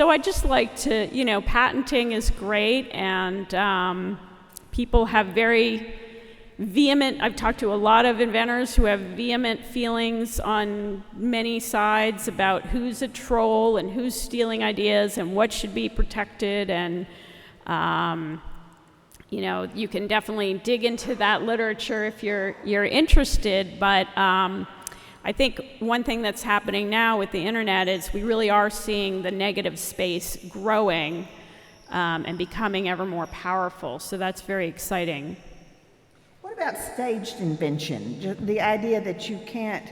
I just like to, patenting is great, and people have very vehement, I've talked to a lot of inventors who have vehement feelings on many sides about who's a troll and who's stealing ideas and what should be protected, and you can definitely dig into that literature if you're interested, but I think one thing that's happening now with the internet is we really are seeing the negative space growing and becoming ever more powerful, so that's very exciting. What about staged invention? The idea that you can't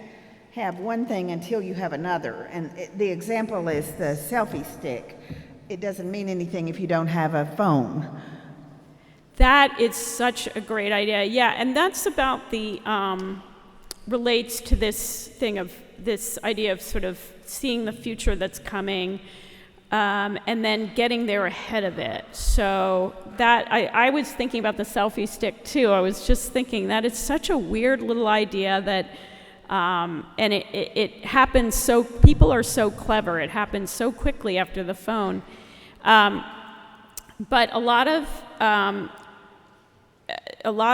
have one thing until you have another. And the example is the selfie stick. It doesn't mean anything if you don't have a phone. That is such a great idea. Yeah, and that's about the relates to this idea of sort of seeing the future that's coming, and then getting there ahead of it. So that I was thinking about the selfie stick too. I was just thinking that it's such a weird little idea that, and it happens so, people are so clever. It happens so quickly after the phone. But a lot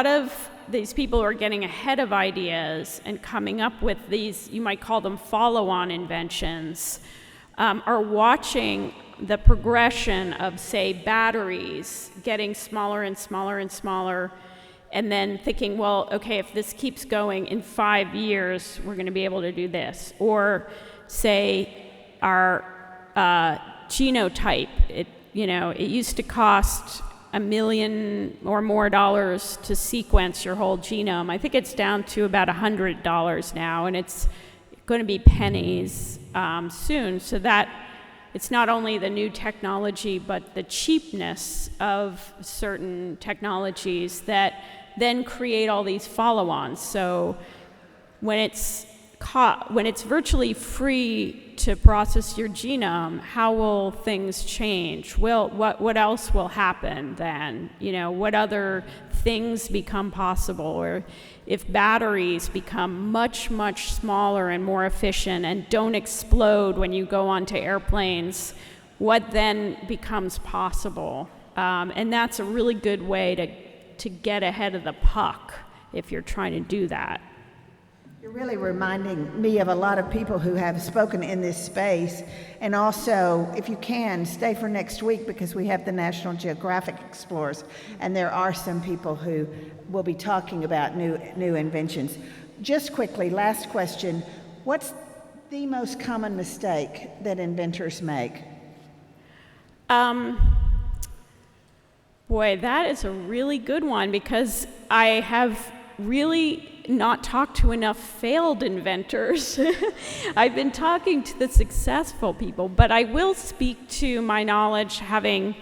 of these people are getting ahead of ideas and coming up with these, you might call them follow-on inventions, are watching the progression of, say, batteries getting smaller and smaller and smaller, and then thinking, well, okay, if this keeps going, in 5 years, we're going to be able to do this. Or, say, our genotype. It used to cost $1 million or more to sequence your whole genome. I think it's down to about $100 now, and it's going to be pennies soon. So that it's not only the new technology, but the cheapness of certain technologies that then create all these follow-ons. So when it's virtually free to process your genome, how will things change? What else will happen then? What other things become possible? Or if batteries become much, much smaller and more efficient and don't explode when you go onto airplanes, what then becomes possible? And that's a really good way to get ahead of the puck if you're trying to do that. You're really reminding me of a lot of people who have spoken in this space. And also, if you can, stay for next week, because we have the National Geographic Explorers, and there are some people who will be talking about new inventions. Just quickly, last question. What's The most common mistake that inventors make? Boy, that is a really good one because I have really not talked to enough failed inventors. I've been talking to the successful people, but I will speak to my knowledge having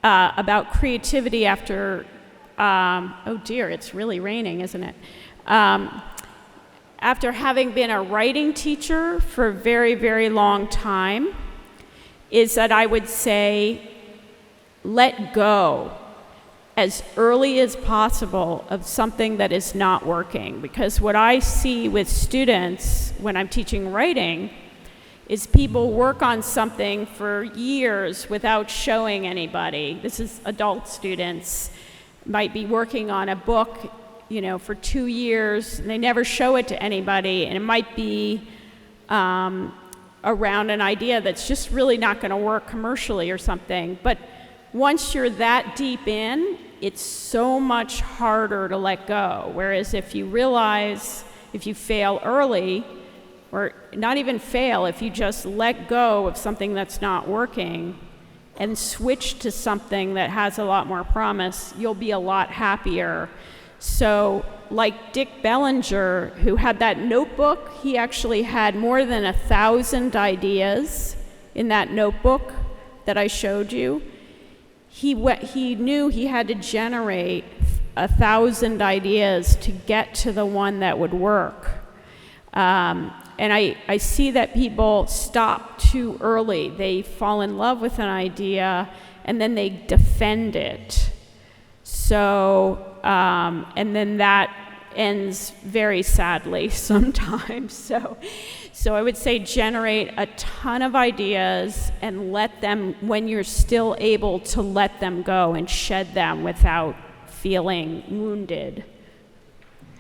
about creativity after, oh dear, it's really raining, isn't it? After having been a writing teacher for a very, very long time, is that I would say, let go as early as possible of something that is not working. Because what I see with students when I'm teaching writing is people work on something for years without showing anybody. This is adult students, might be working on a book, you know, for 2 years, and they never show it to anybody, and it might be around an idea that's just really not going to work commercially or something. But once you're that deep in, it's so much harder to let go. Whereas if you realize, if you fail early, or not even fail, if you just let go of something that's not working and switch to something that has a lot more promise, you'll be a lot happier. So like Dick Bellinger, who had that notebook, he actually had more than 1,000 ideas in that notebook that I showed you. He knew he had to generate 1,000 ideas to get to the one that would work. And I see that people stop too early. They fall in love with an idea and then they defend it. So, and then that ends very sadly sometimes. So I would say generate a ton of ideas and let them, when you're still able to let them go and shed them without feeling wounded.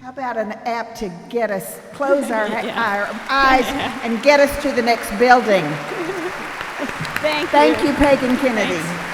How about an app to get us, close our eyes and get us to the next building? Thank you. Thank you, Pagan Kennedy. Thanks.